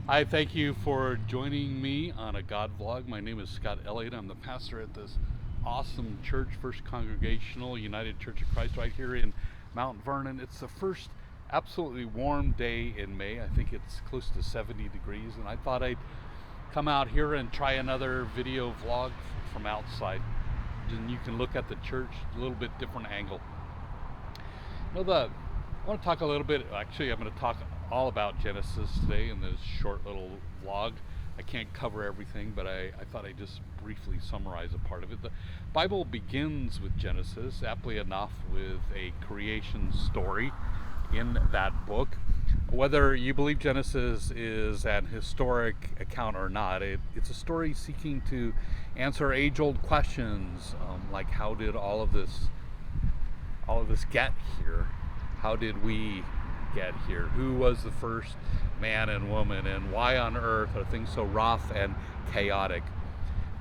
I thank you for joining me on a God vlog. My name is Scott Elliott. I'm the pastor at this awesome church, First Congregational United Church of Christ, right here in Mount Vernon. It's the first absolutely warm day in May. I think it's close to 70 degrees, and I thought I'd come out here and try another video vlog from outside. And you can look at the church a little bit different angle. I want to talk a little bit. Actually, I'm going to talk all about Genesis today in this short little vlog. I can't cover everything, but I thought I'd just briefly summarize a part of it. The Bible begins with Genesis, aptly enough, with a creation story in that book. Whether you believe Genesis is an historic account or not, it's a story seeking to answer age-old questions, like how did all of this get here? How did we get here? Who was the first man and woman, and why on earth are things so rough and chaotic?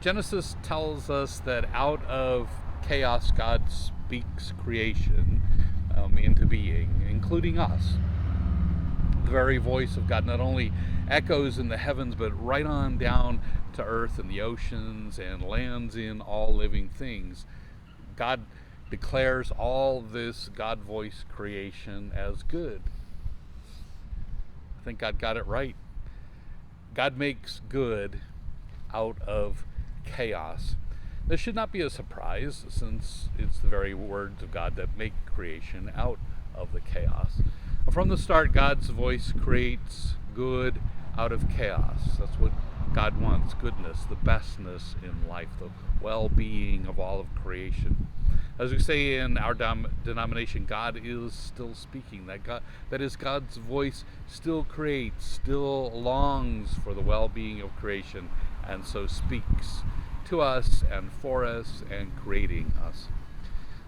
Genesis tells us that out of chaos, God speaks creation into being, including us. The very voice of God not only echoes in the heavens, but right on down to earth and the oceans and lands in all living things. God declares all this God voice creation as good. I think God got it right. God makes good out of chaos. This should not be a surprise, since it's the very words of God that make creation out of the chaos. From the start, God's voice creates good out of chaos. That's what God wants: goodness, the bestness in life, the well-being of all of creation. As we say in our denomination, God is still speaking. That is, God's voice still creates, still longs for the well-being of creation, and so speaks to us and for us and creating us.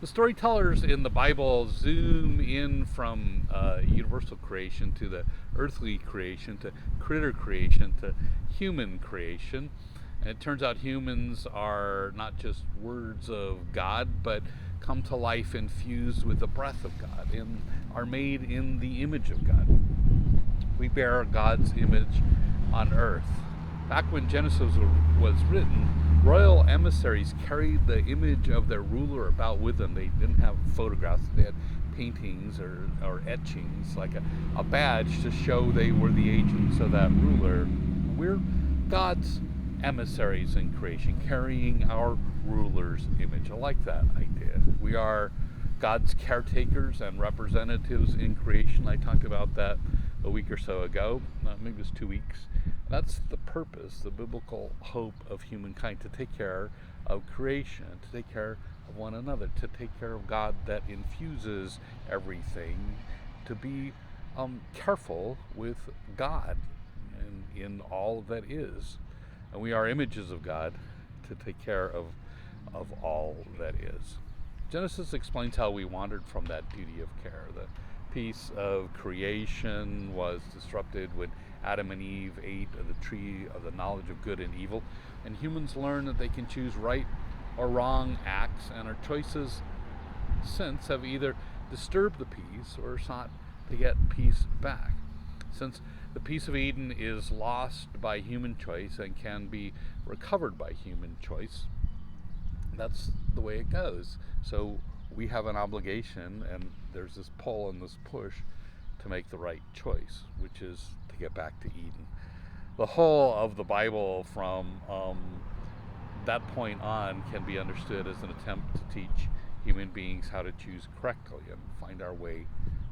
The storytellers in the Bible zoom in from universal creation to the earthly creation, to critter creation, to human creation. And it turns out humans are not just words of God, but come to life infused with the breath of God and are made in the image of God. We bear God's image on earth. Back when Genesis was written, royal emissaries carried the image of their ruler about with them. They didn't have photographs, they had paintings or etchings, like a badge to show they were the agents of that ruler. We're God's emissaries in creation, carrying our ruler's image. I like that idea. We are God's caretakers and representatives in creation. I talked about that a week or so ago, maybe it was 2 weeks. That's the purpose, the biblical hope of humankind: to take care of creation, to take care of one another, to take care of God that infuses everything, to be careful with God and in all that is. And we are images of God to take care of all that is. Genesis explains how we wandered from that duty of care. The peace of creation was disrupted when Adam and Eve ate of the tree of the knowledge of good and evil, and humans learn that they can choose right or wrong acts, and our choices since have either disturbed the peace or sought to get peace back. Since the peace of Eden is lost by human choice and can be recovered by human choice, that's the way it goes. So we have an obligation, and there's this pull and this push to make the right choice, which is to get back to Eden. The whole of the Bible from that point on can be understood as an attempt to teach human beings how to choose correctly and find our way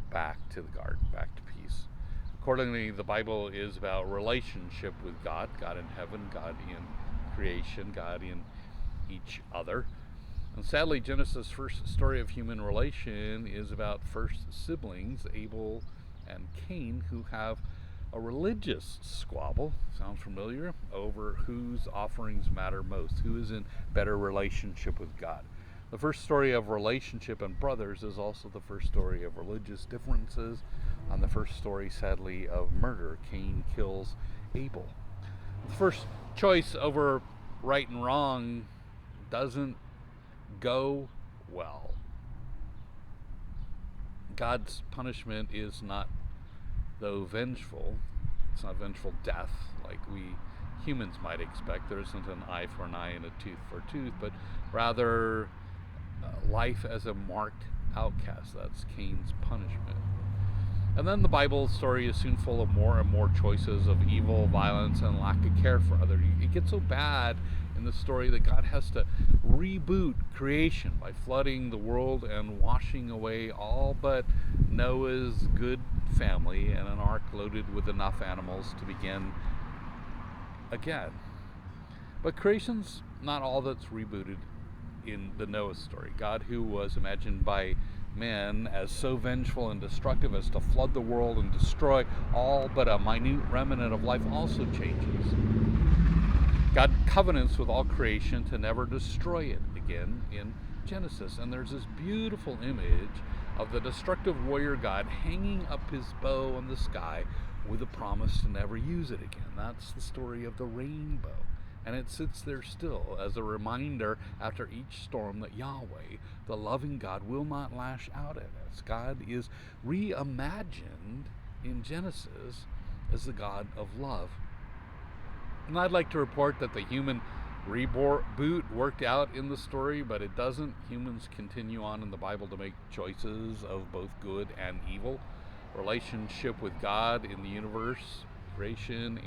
back to the garden, back to peace. Accordingly, the Bible is about relationship with God, God in heaven, God in creation, God in each other. And sadly, Genesis' first story of human relation is about first siblings, Abel and Cain, who have a religious squabble, sounds familiar, over whose offerings matter most, who is in better relationship with God. The first story of relationship and brothers is also the first story of religious differences, and the first story, sadly, of murder. Cain kills Abel. The first choice over right and wrong doesn't go well. God's punishment is not, though vengeful, It's not vengeful death like we humans might expect. There isn't an eye for an eye and a tooth for a tooth, but rather life as a marked outcast. That's Cain's punishment. And then the Bible story is soon full of more and more choices of evil, violence, and lack of care for others. It gets so bad in the story that God has to reboot creation by flooding the world and washing away all but Noah's good family and an ark loaded with enough animals to begin again. But creation's not all that's rebooted in the Noah story. God, who was imagined by men as so vengeful and destructive as to flood the world and destroy all but a minute remnant of life, also changes. God covenants with all creation to never destroy it again in Genesis. And there's this beautiful image of the destructive warrior God hanging up his bow in the sky with a promise to never use it again. That's the story of the rainbow. And it sits there still as a reminder after each storm that Yahweh, the loving God, will not lash out at us. God is reimagined in Genesis as the God of love. And I'd like to report that the human reboot worked out in the story, but it doesn't. Humans continue on in the Bible to make choices of both good and evil. Relationship with God in the universe, creation,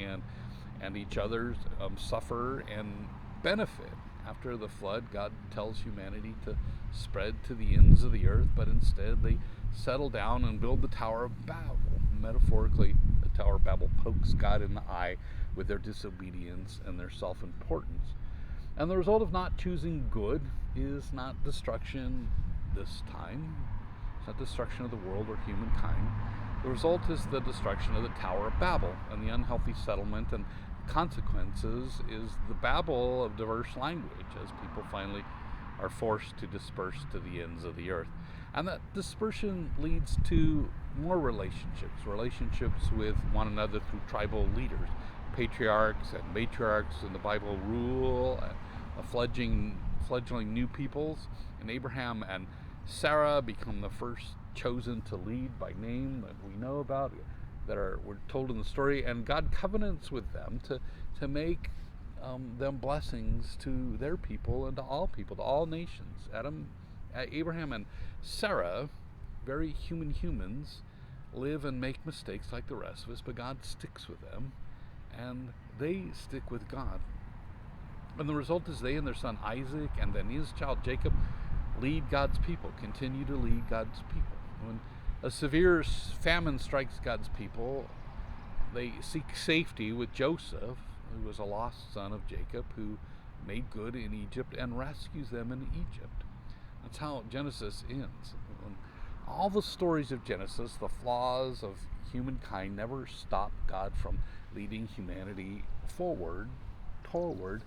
and each other suffer and benefit. After the flood, God tells humanity to spread to the ends of the earth, but instead they settle down and build the Tower of Babel. Metaphorically, the Tower of Babel pokes God in the eye with their disobedience and their self-importance. And the result of not choosing good is not destruction this time. It's not destruction of the world or humankind. The result is the destruction of the Tower of Babel, and the unhealthy settlement and consequences is the babble of diverse language as people finally are forced to disperse to the ends of the earth. And that dispersion leads to more relationships with one another through tribal leaders. Patriarchs and matriarchs in the Bible rule fledgling new peoples, and Abraham and Sarah become the first chosen to lead by name that we know about, we're told in the story, and God covenants with them to make them blessings to their people and to all nations. Abraham and Sarah, very human humans, live and make mistakes like the rest of us, but God sticks with them, and they stick with God. And the result is they and their son Isaac and then his child Jacob lead God's people, continue to lead God's people. When a severe famine strikes God's people, they seek safety with Joseph, who was a lost son of Jacob, who made good in Egypt and rescues them in Egypt. That's how Genesis ends. And all the stories of Genesis, the flaws of humankind, never stop God from leading humanity forward toward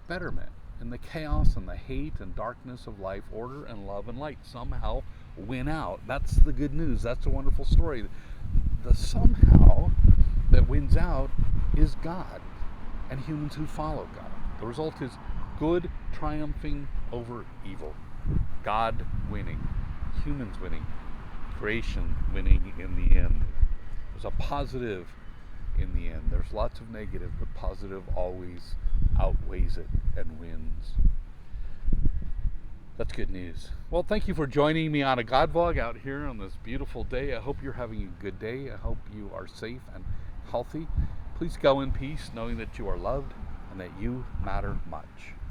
betterment. In the chaos and the hate and darkness of life, order and love and light somehow win out. That's the good news. That's a wonderful story. The somehow that wins out is God and humans who follow God. The result is good triumphing over evil. God winning. Humans winning. Creation winning in the end. There's a positive in the end. There's lots of negative, but positive always outweighs it and wins. That's good news. Well, thank you for joining me on a God Vlog out here on this beautiful day. I hope you're having a good day. I hope you are safe and healthy. Please go in peace, knowing that you are loved and that you matter much.